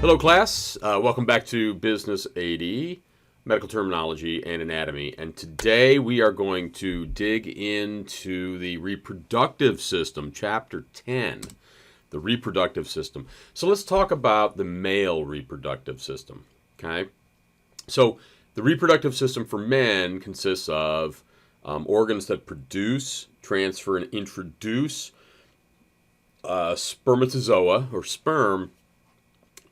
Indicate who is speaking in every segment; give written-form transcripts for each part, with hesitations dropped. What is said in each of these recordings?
Speaker 1: Hello class, welcome back to BUS80, Medical Terminology and Anatomy, and today we are going to dig into the reproductive system, Chapter 10, the reproductive system. So let's talk about the male reproductive system, okay? So the reproductive system for men consists of organs that produce, transfer, and introduce spermatozoa, or sperm,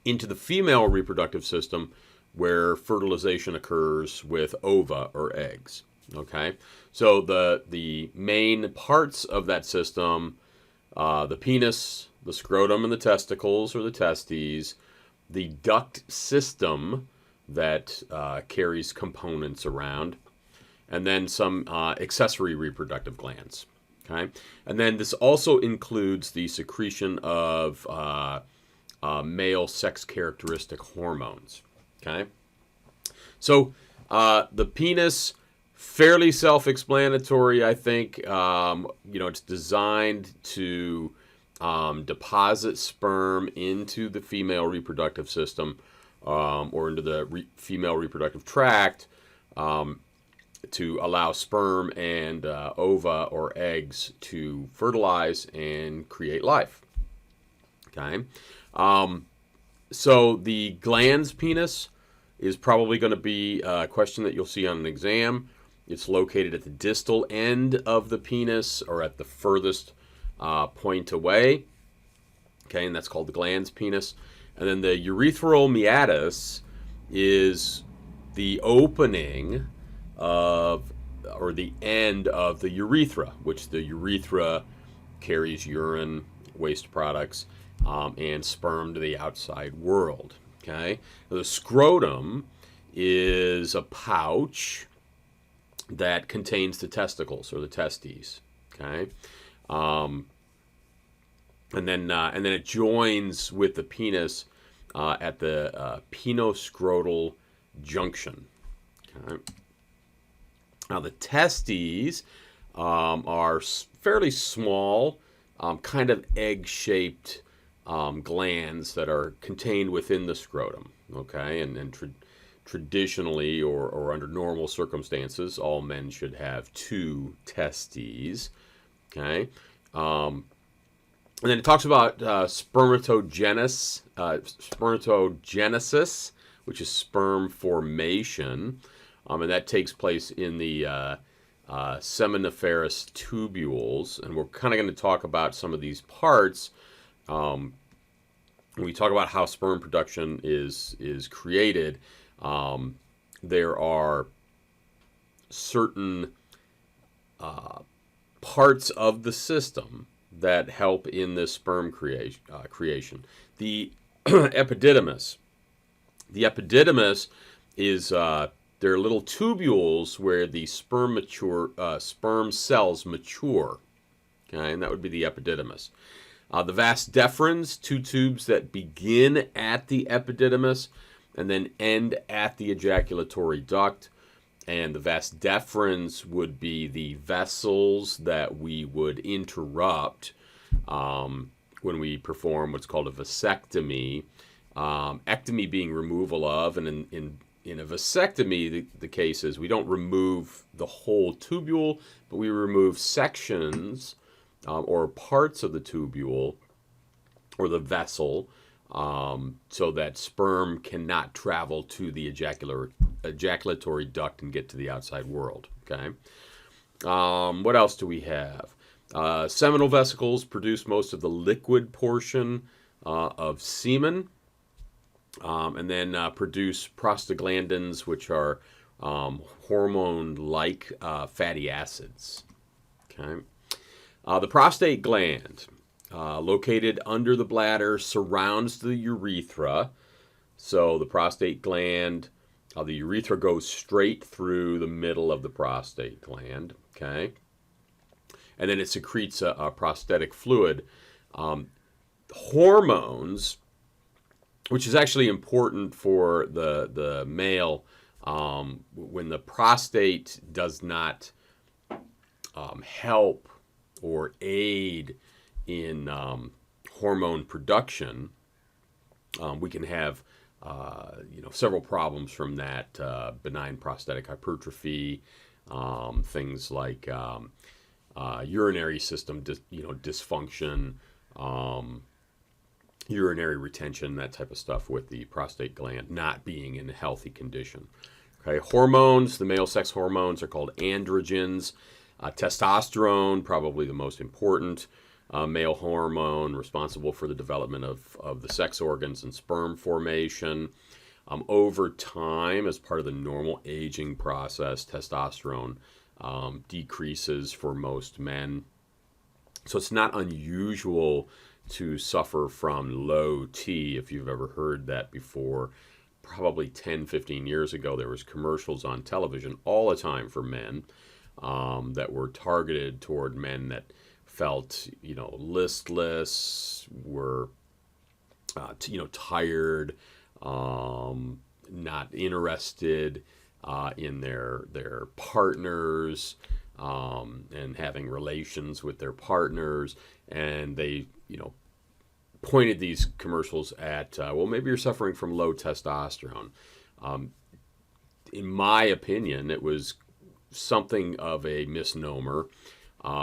Speaker 1: into the female reproductive system where fertilization occurs with ova or eggs. Okay, so the main parts of that system, the penis, the scrotum and the testicles or the testes, the duct system that carries components around, and then some accessory reproductive glands. Okay, and then this also includes the secretion of male sex characteristic hormones. Okay, so the penis, fairly self-explanatory, I think. It's designed to deposit sperm into the female reproductive system or into the female reproductive tract to allow sperm and ova or eggs to fertilize and create life. Okay. So the glans penis is probably going to be a question that you'll see on an exam. It's located at the distal end of the penis or at the furthest point away. Okay, and that's called the glans penis. And then the urethral meatus is the opening of, or the end of the urethra, which the urethra carries urine, waste products, and sperm to the outside world. Okay, the scrotum is a pouch that contains the testicles or the testes. Okay, and then it joins with the penis at the penoscrotal junction. Okay. Now the testes are fairly small, kind of egg-shaped glands that are contained within the scrotum. Okay, and traditionally or under normal circumstances, all men should have 2 testes. Okay, and then it talks about spermatogenesis, which is sperm formation, and that takes place in the seminiferous tubules, and we're kind of going to talk about some of these parts. When we talk about how sperm production is created, there are certain parts of the system that help in this sperm creation. The epididymis. The epididymis is there are little tubules where the sperm cells mature. Okay, and that would be the epididymis. The vas deferens, 2 tubes that begin at the epididymis and then end at the ejaculatory duct. And the vas deferens would be the vessels that we would interrupt when we perform what's called a vasectomy. Ectomy being removal of, and in a vasectomy, the case is we don't remove the whole tubule, but we remove sections or parts of the tubule or the vessel so that sperm cannot travel to the ejaculatory duct and get to the outside world. Okay. What else do we have? Seminal vesicles produce most of the liquid portion of semen, and then produce prostaglandins, which are hormone-like fatty acids. Okay. The prostate gland, located under the bladder, surrounds the urethra. So the prostate gland, the urethra goes straight through the middle of the prostate gland. Okay, and then it secretes a prostatic fluid. Hormones, which is actually important for the male, when the prostate does not help or aid in hormone production, We can have several problems from that: benign prostatic hypertrophy, things like urinary system dysfunction, um, urinary retention, that type of stuff, with the prostate gland not being in a healthy condition. Okay, hormones, the male sex hormones are called androgens. Testosterone, probably the most important male hormone, responsible for the development of the sex organs and sperm formation. Over time, as part of the normal aging process, testosterone decreases for most men. So it's not unusual to suffer from low T, if you've ever heard that before. Probably 10, 15 years ago, there was commercials on television all the time for men that were targeted toward men that felt, listless, were, tired, not interested in their partners, and having relations with their partners, and they, pointed these commercials at, well, maybe you're suffering from low testosterone. In my opinion, it was something of a misnomer,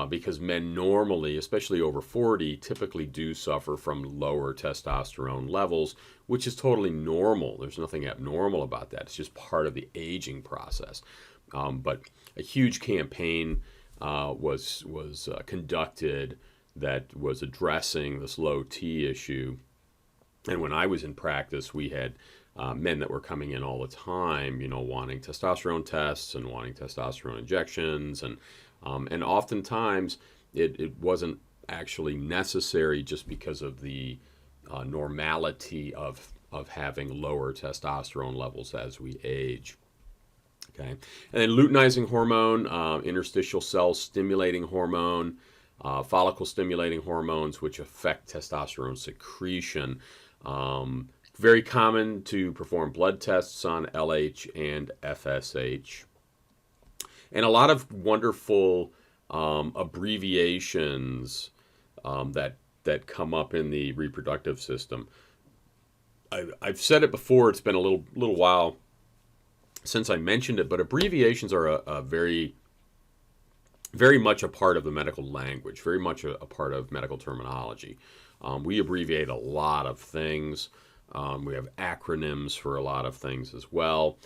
Speaker 1: because men normally, especially over 40, typically do suffer from lower testosterone levels, which is totally normal. There's nothing abnormal about that. It's just part of the aging process. But a huge campaign was conducted that was addressing this low T issue. And when I was in practice, we had men that were coming in all the time, wanting testosterone tests and wanting testosterone injections, and oftentimes it wasn't actually necessary, just because of the normality of having lower testosterone levels as we age. Okay, and then luteinizing hormone, interstitial cell stimulating hormone, follicle stimulating hormones, which affect testosterone secretion. Very common to perform blood tests on LH and FSH. And a lot of wonderful abbreviations that come up in the reproductive system. I've said it before, it's been a little while since I mentioned it, but abbreviations are a very, very much a part of the medical language, very much a part of medical terminology. We abbreviate a lot of things. We have acronyms for a lot of things as well.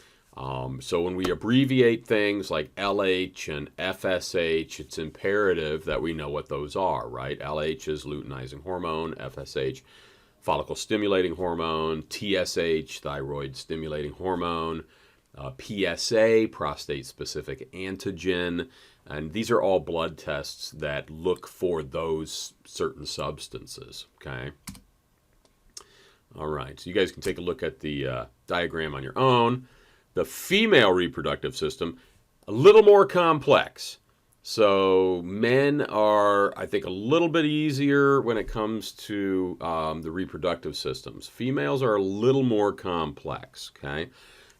Speaker 1: So when we abbreviate things like LH and FSH, it's imperative that we know what those are, right? LH is luteinizing hormone, FSH, follicle stimulating hormone, TSH, thyroid stimulating hormone, PSA, prostate-specific antigen, and these are all blood tests that look for those certain substances, okay? All right, so you guys can take a look at the diagram on your own. The female reproductive system, a little more complex. So men are, I think, a little bit easier when it comes to the reproductive systems. Females are a little more complex, okay?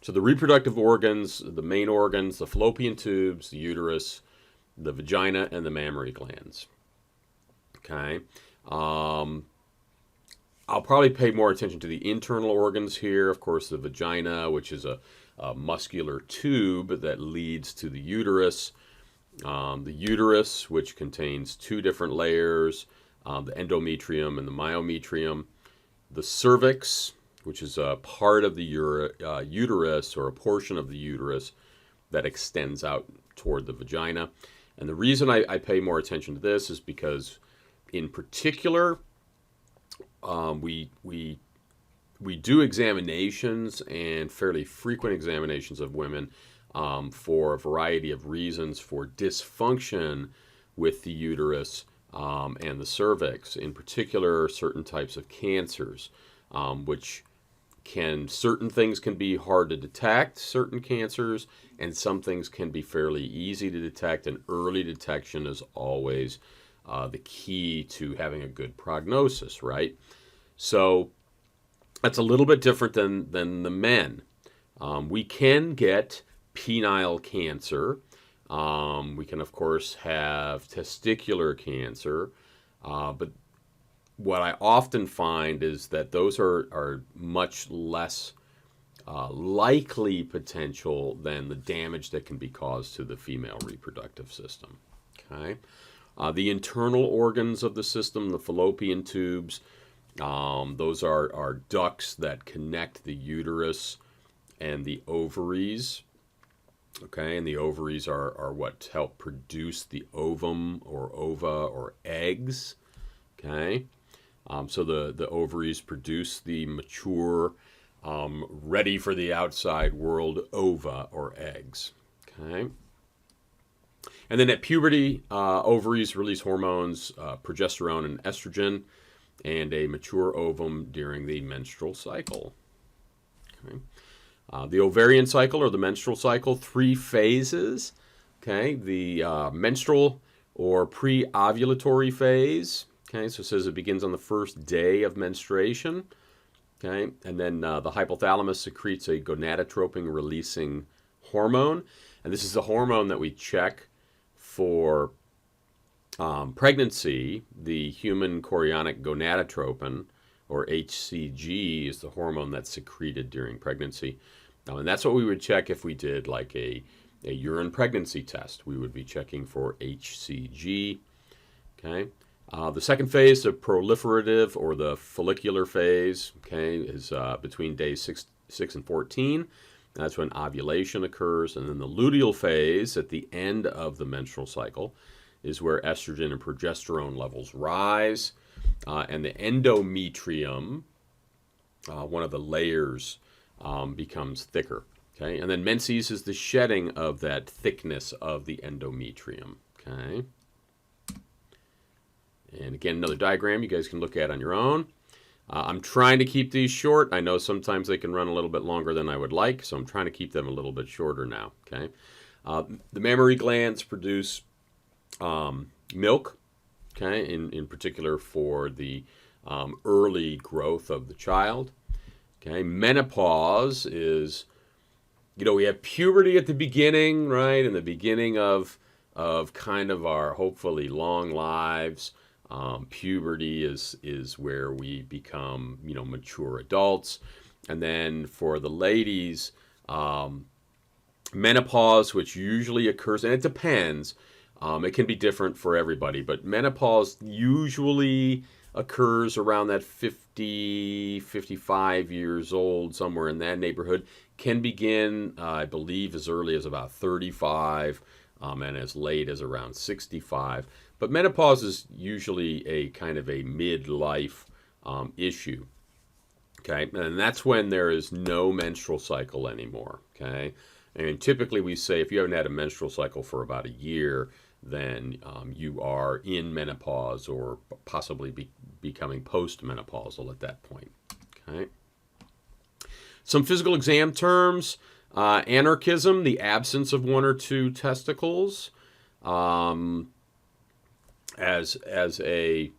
Speaker 1: So the reproductive organs, the main organs, the fallopian tubes, the uterus, the vagina, and the mammary glands. Okay. I'll probably pay more attention to the internal organs here. Of course, the vagina, which is a muscular tube that leads to the uterus. The uterus, which contains two different layers, the endometrium and the myometrium. The cervix, which is a part of the uterus, or a portion of the uterus that extends out toward the vagina. And the reason I pay more attention to this is because, in particular, we do examinations, and fairly frequent examinations of women, for a variety of reasons, for dysfunction with the uterus and the cervix. In particular, certain types of cancers, which certain things can be hard to detect, certain cancers, and some things can be fairly easy to detect, and early detection is always the key to having a good prognosis, right? So that's a little bit different than the men. We can get penile cancer. We can, of course, have testicular cancer, but what I often find is that those are much less likely potential than the damage that can be caused to the female reproductive system. Okay, the internal organs of the system, the fallopian tubes, those are ducts that connect the uterus and the ovaries. Okay, and the ovaries are what help produce the ovum or ova or eggs. Okay, so the ovaries produce the mature, ready for the outside world ova or eggs. Okay, and then at puberty, ovaries release hormones, progesterone and estrogen, and a mature ovum during the menstrual cycle. Okay. The ovarian cycle or the menstrual cycle, 3 phases. Okay, the menstrual or pre-ovulatory phase. Okay, so it says it begins on the first day of menstruation. Okay, and then the hypothalamus secretes a gonadotropin releasing hormone, and this is the hormone that we check for pregnancy. The human chorionic gonadotropin, or HCG, is the hormone that's secreted during pregnancy. And that's what we would check if we did like a urine pregnancy test. We would be checking for HCG. Okay. The second phase, the proliferative or the follicular phase, okay, is between days 6 and 14. That's when ovulation occurs. And then the luteal phase at the end of the menstrual cycle is where estrogen and progesterone levels rise. And the endometrium, one of the layers, becomes thicker. Okay, and then menses is the shedding of that thickness of the endometrium. Okay, and again, another diagram you guys can look at on your own. I'm trying to keep these short. I know sometimes they can run a little bit longer than I would like, so I'm trying to keep them a little bit shorter now. Okay, the mammary glands produce milk. Okay, in particular for the early growth of the child. Okay, menopause is, we have puberty at the beginning, right? In the beginning of kind of our hopefully long lives. Puberty is where we become, mature adults. And then for the ladies, menopause, which usually occurs, and it depends. It can be different for everybody, but menopause usually occurs around that 50, 55 years old, somewhere in that neighborhood. Can begin, I believe, as early as about 35 and as late as around 65. But menopause is usually a kind of a midlife issue. Okay, and that's when there is no menstrual cycle anymore. Okay, and typically we say if you haven't had a menstrual cycle for about a year, then you are in menopause or possibly becoming postmenopausal at that point. Okay. Some physical exam terms: anarchism, the absence of 1 or 2 testicles. As a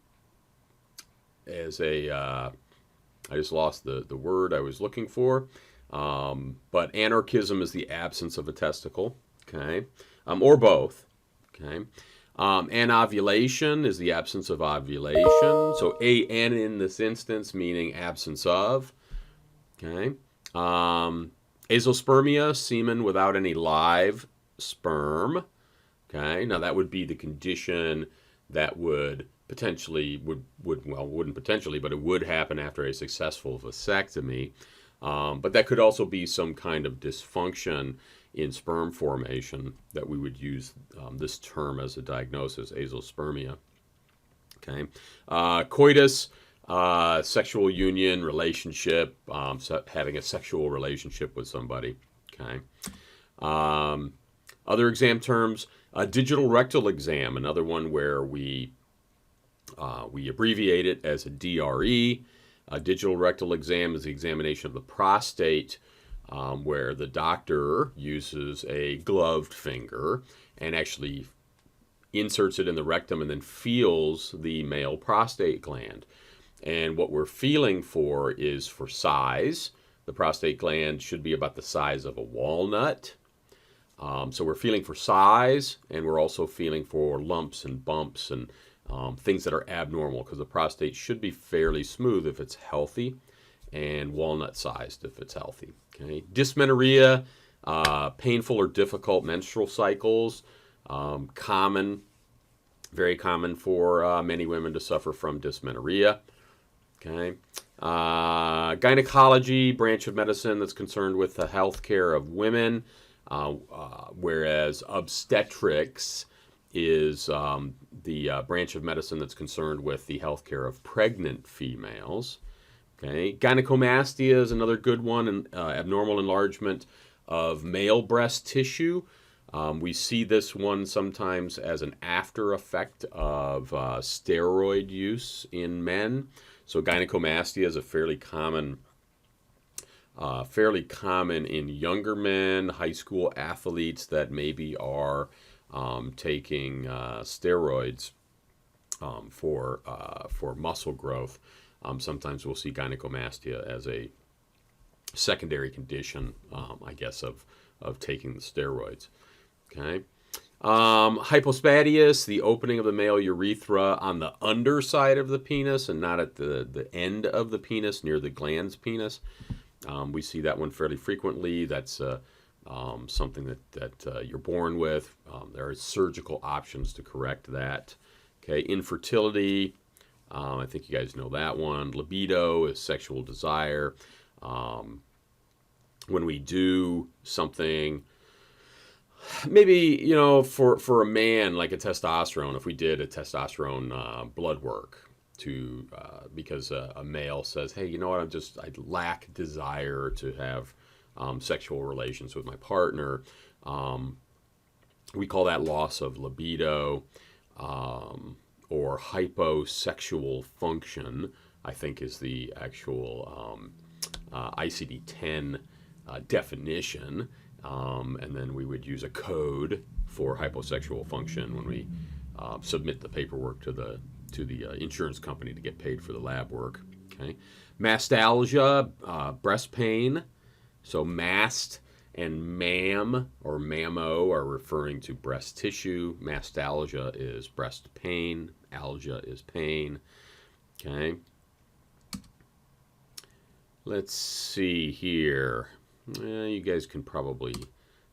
Speaker 1: I just lost the word I was looking for. But anarchism is the absence of a testicle. Okay, or both. Okay. Anovulation is the absence of ovulation. So AN in this instance meaning absence of. Okay. Azoospermia, semen without any live sperm. Okay. Now that would be the condition that would potentially wouldn't potentially, but it would happen after a successful vasectomy. But that could also be some kind of dysfunction in sperm formation that we would use this term as a diagnosis, azoospermia. Okay, coitus, sexual union, relationship, having a sexual relationship with somebody. Okay, other exam terms: digital rectal exam, another one where we abbreviate it as a DRE. A digital rectal exam is the examination of the prostate, where the doctor uses a gloved finger and actually inserts it in the rectum and then feels the male prostate gland. And what we're feeling for is for size. The prostate gland should be about the size of a walnut. So we're feeling for size, and we're also feeling for lumps and bumps and things that are abnormal, because the prostate should be fairly smooth if it's healthy and walnut-sized if it's healthy. Okay, dysmenorrhea, painful or difficult menstrual cycles, common, very common for many women to suffer from dysmenorrhea. Okay, gynecology, branch of medicine that's concerned with the health care of women, whereas obstetrics is the branch of medicine that's concerned with the health care of pregnant females. Okay, gynecomastia is another good one, and abnormal enlargement of male breast tissue. We see this one sometimes as an after effect of steroid use in men. So gynecomastia is a fairly common in younger men, high school athletes that maybe are taking steroids for muscle growth. Sometimes we'll see gynecomastia as a secondary condition, I guess, of taking the steroids. Okay. Hypospadias, the opening of the male urethra on the underside of the penis and not at the end of the penis, near the glans penis. We see that one fairly frequently. That's something that you're born with. There are surgical options to correct that. Okay, infertility, I think you guys know that one. Libido is sexual desire. When we do something, maybe, for a man, like a testosterone, if we did a testosterone blood work because a male says, hey, you know what, I lack desire to have sexual relations with my partner. We call that loss of libido, or hyposexual function, I think is the actual ICD-10 definition. And then we would use a code for hyposexual function when we submit the paperwork to the insurance company to get paid for the lab work. Okay, mastalgia, breast pain. So mast and mam or mammo are referring to breast tissue. Mastalgia is breast pain. Algia is pain. Okay. Let's see here. You guys can probably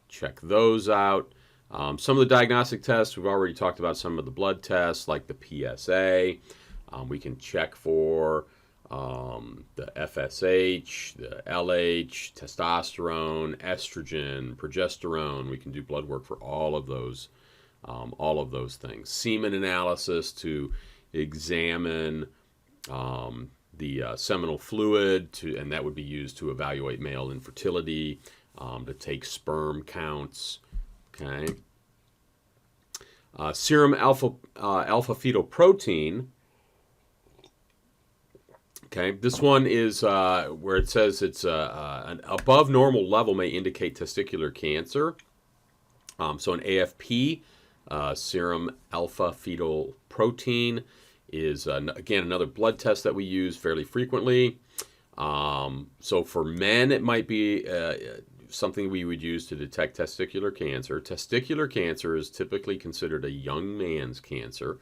Speaker 1: check those out. Some of the diagnostic tests, we've already talked about some of the blood tests, like the PSA. We can check for the FSH, the LH, testosterone, estrogen, progesterone. We can do blood work for all of those things. Semen analysis to examine the seminal fluid, and that would be used to evaluate male infertility, to take sperm counts. Okay. Serum alpha fetoprotein. Okay, this one is where it says it's an above normal level may indicate testicular cancer. So an AFP, serum alpha fetoprotein, is again another blood test that we use fairly frequently. So for men, it might be something we would use to detect testicular cancer. Testicular cancer is typically considered a young man's cancer.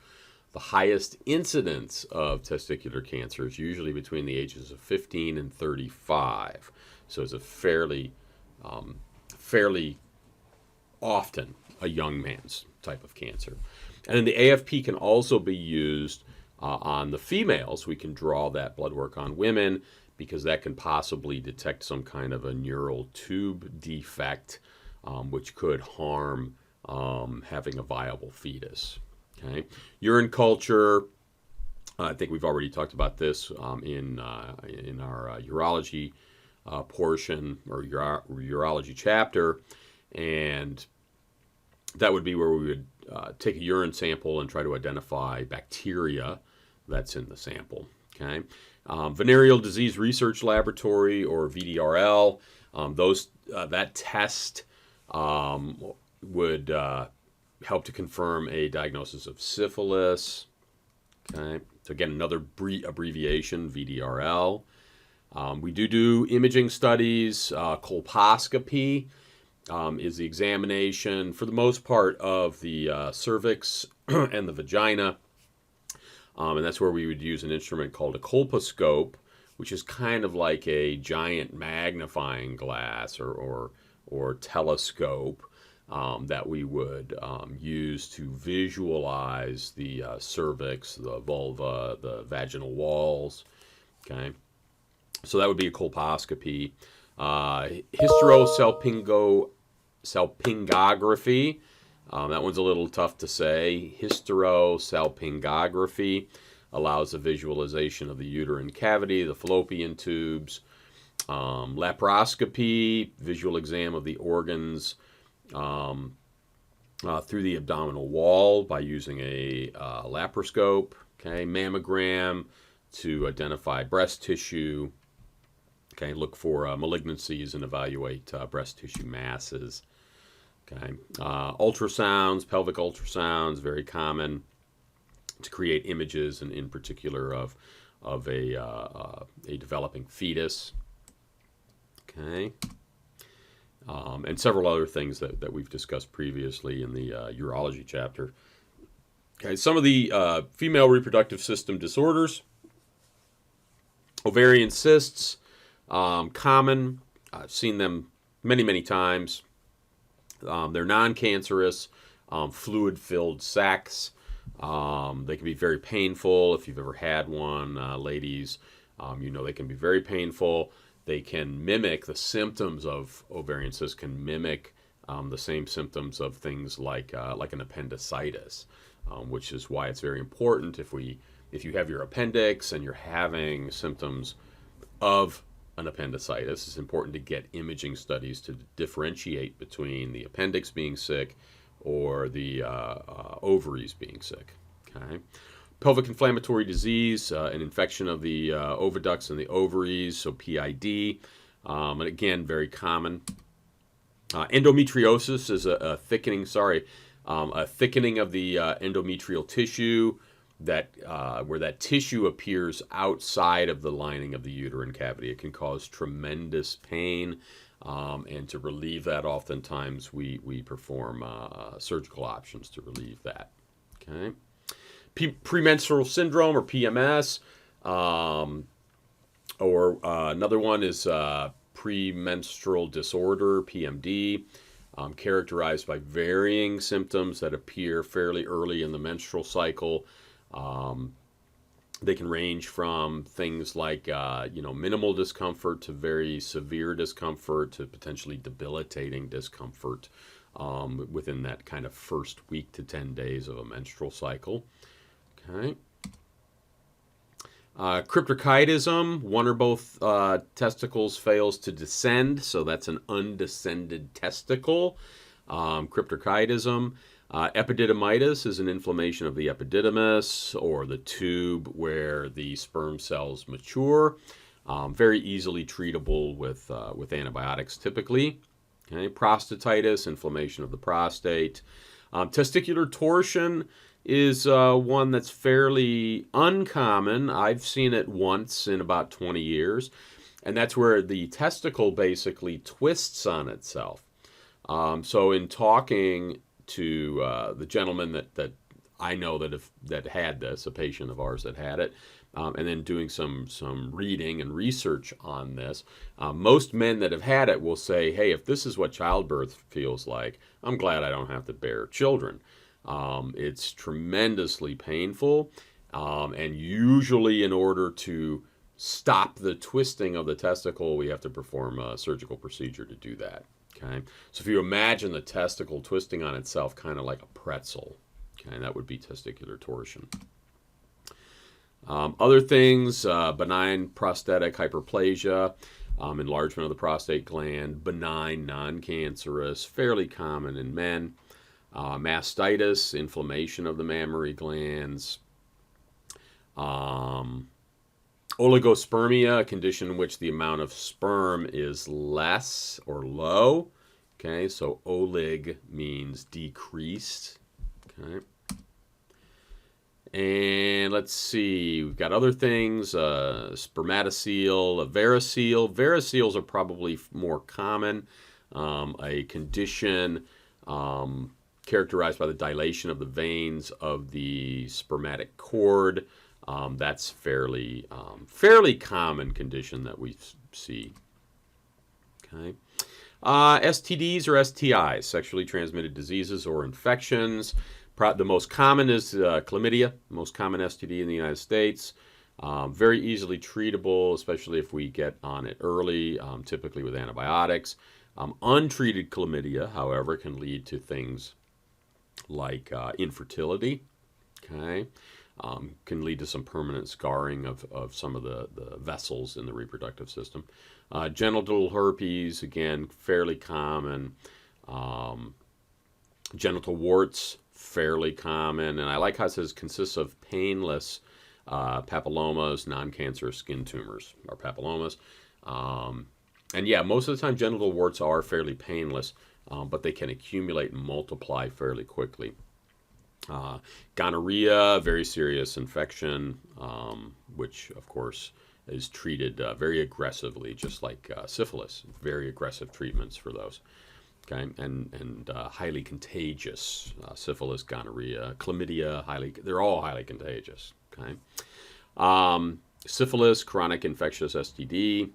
Speaker 1: The highest incidence of testicular cancer is usually between the ages of 15 and 35. So it's a fairly often a young man's type of cancer. And then the AFP can also be used on the females. We can draw that blood work on women because that can possibly detect some kind of a neural tube defect, which could harm having a viable fetus. Okay, urine culture. I think we've already talked about this in our urology portion or urology chapter, and that would be where we would take a urine sample and try to identify bacteria that's in the sample. Okay, Venereal Disease Research Laboratory, or VDRL. That test would help to confirm a diagnosis of syphilis. Okay, so again, another abbreviation, VDRL. We do imaging studies. Colposcopy is the examination, for the most part, of the cervix and the vagina. And that's where we would use an instrument called a colposcope, which is kind of like a giant magnifying glass or telescope that we would use to visualize the cervix, the vulva, the vaginal walls. Okay, so that would be a colposcopy. Hysterosalpingography. That one's a little tough to say. Hysterosalpingography allows the visualization of the uterine cavity, the fallopian tubes. Laparoscopy, visual exam of the organs through the abdominal wall by using a laparoscope. Okay, mammogram to identify breast tissue. Okay, look for malignancies and evaluate breast tissue masses. Okay, ultrasounds, pelvic ultrasounds, very common to create images, and in particular of a developing fetus. Okay, and several other things that we've discussed previously in the urology chapter. Okay, some of the female reproductive system disorders. Ovarian cysts, common. I've seen them many, many times. They're non-cancerous, fluid-filled sacs. They can be very painful. If you've ever had one, ladies, you know they can be very painful. They can mimic the symptoms of ovarian cysts, can mimic the same symptoms of things like an appendicitis, which is why it's very important if you have your appendix and you're having symptoms of an appendicitis, it's important to get imaging studies to differentiate between the appendix being sick or the ovaries being sick. Okay, pelvic inflammatory disease, an infection of the oviducts and the ovaries, so PID, and again very common. Endometriosis is a thickening of the endometrial tissue that where that tissue appears outside of the lining of the uterine cavity. It can cause tremendous pain, and to relieve that, oftentimes we perform surgical options to relieve that. Okay, premenstrual syndrome or PMS, or another one is premenstrual disorder, PMD. Characterized by varying symptoms that appear fairly early in the menstrual cycle. They can range from things like minimal discomfort to very severe discomfort to potentially debilitating discomfort within that kind of first week to 10 days of a menstrual cycle. Okay. Cryptorchidism, one or both testicles fails to descend, so that's an undescended testicle. Cryptorchidism. Epididymitis is an inflammation of the epididymis or the tube where the sperm cells mature. Very easily treatable with antibiotics typically. Okay. Prostatitis, inflammation of the prostate. Testicular torsion is one that's fairly uncommon. I've seen it once in about 20 years, and that's where the testicle basically twists on itself. So in talking to the gentleman that I know that had this, a patient of ours that had it, and then doing some reading and research on this, most men that have had it will say, hey, if this is what childbirth feels like, I'm glad I don't have to bear children. It's tremendously painful, and usually in order to stop the twisting of the testicle, we have to perform a surgical procedure to do that. Okay, so if you imagine the testicle twisting on itself kind of like a pretzel, okay, that would be testicular torsion. Other things, benign prostatic hyperplasia, enlargement of the prostate gland, benign, non-cancerous, fairly common in men. Mastitis, inflammation of the mammary glands. Oligospermia, a condition in which the amount of sperm is less or low. Okay, so olig means decreased. Okay. And let's see, we've got other things, spermatocele, varicele. Variceles are probably more common. A condition characterized by the dilation of the veins of the spermatic cord. That's fairly common condition that we see. Okay. STDs or STIs, sexually transmitted diseases or infections. The most common is chlamydia, most common STD in the United States. Very easily treatable, especially if we get on it early, typically with antibiotics. Untreated chlamydia, however, can lead to things like infertility. Okay. Can lead to some permanent scarring of some of the vessels in the reproductive system. Genital herpes, again, fairly common. Genital warts, fairly common. And I like how it says consists of painless papillomas, non-cancerous skin tumors, or papillomas. And yeah, most of the time genital warts are fairly painless, but they can accumulate and multiply fairly quickly. Gonorrhea, very serious infection, which of course is treated very aggressively, just like syphilis. Very aggressive treatments for those. Okay, and highly contagious. Syphilis, gonorrhea, chlamydia, they're all highly contagious. Okay, syphilis, chronic infectious STD.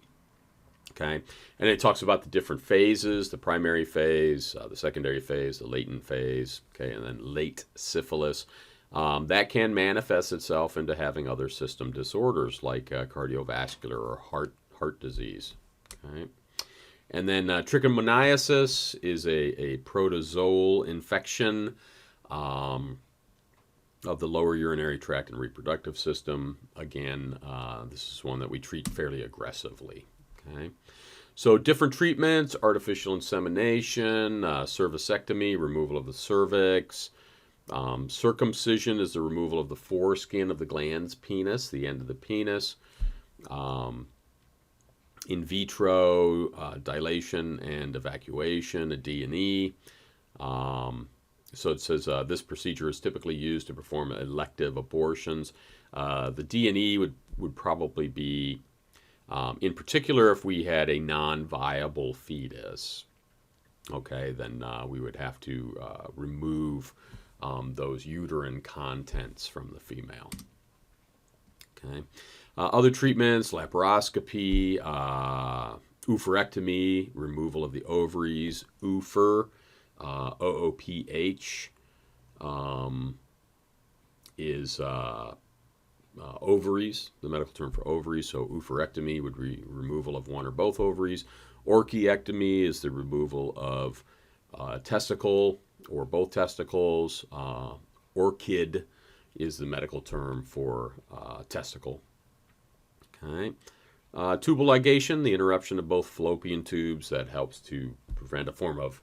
Speaker 1: Okay, and it talks about the different phases: the primary phase, the secondary phase, the latent phase. Okay, and then late syphilis. That can manifest itself into having other system disorders like cardiovascular or heart disease. Okay, and then trichomoniasis is a protozoal infection of the lower urinary tract and reproductive system. Again, this is one that we treat fairly aggressively. Okay, so different treatments: artificial insemination, cervicectomy, removal of the cervix. Circumcision is the removal of the foreskin of the glans penis, the end of the penis. In vitro dilation and evacuation, a D&E. So it says this procedure is typically used to perform elective abortions. The D&E would probably be, in particular, if we had a non-viable fetus. Okay, then we would have to remove those uterine contents from the female. Okay. Other treatments: laparoscopy, oophorectomy, removal of the ovaries, oofer, OOPH, is ovaries, the medical term for ovaries. So oophorectomy would be removal of one or both ovaries. Orchiectomy is the removal of testicle or both testicles. Orchid is the medical term for testicle. Okay. Tubal ligation, the interruption of both fallopian tubes that helps to prevent a form of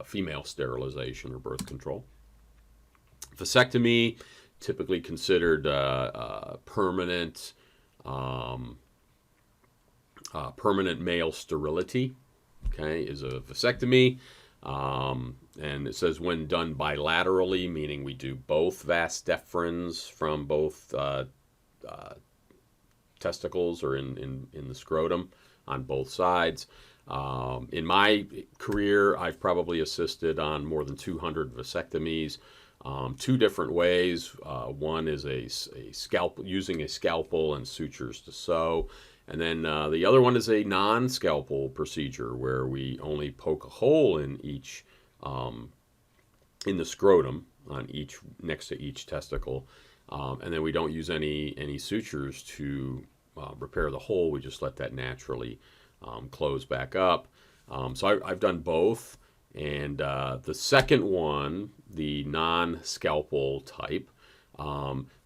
Speaker 1: female sterilization or birth control. Vasectomy, typically considered permanent male sterility. Okay, is a vasectomy. And it says when done bilaterally, meaning we do both vas deferens from both testicles or in the scrotum on both sides. In my career, I've probably assisted on more than 200 vasectomies, two different ways. One is a scalpel, using a scalpel and sutures to sew. And then the other one is a non-scalpel procedure where we only poke a hole in each, in the scrotum on each, next to each testicle. And then we don't use any sutures to repair the hole. We just let that naturally close back up. So I've done both. And the second one, the non-scalpel type,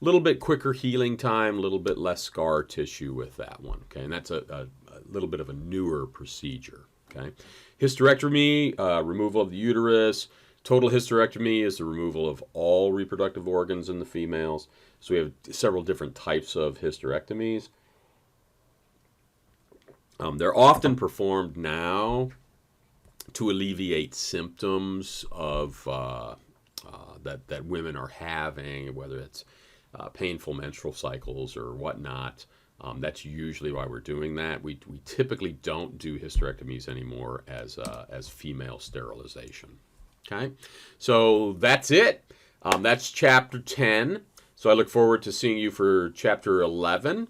Speaker 1: little bit quicker healing time, a little bit less scar tissue with that one. Okay, and that's a little bit of a newer procedure. Okay, hysterectomy, removal of the uterus. Total hysterectomy is the removal of all reproductive organs in the females. So we have several different types of hysterectomies. They're often performed now to alleviate symptoms of that women are having, whether it's painful menstrual cycles or whatnot. That's usually why we're doing that. We typically don't do hysterectomies anymore as female sterilization. Okay, so that's it. That's chapter 10. So I look forward to seeing you for chapter 11.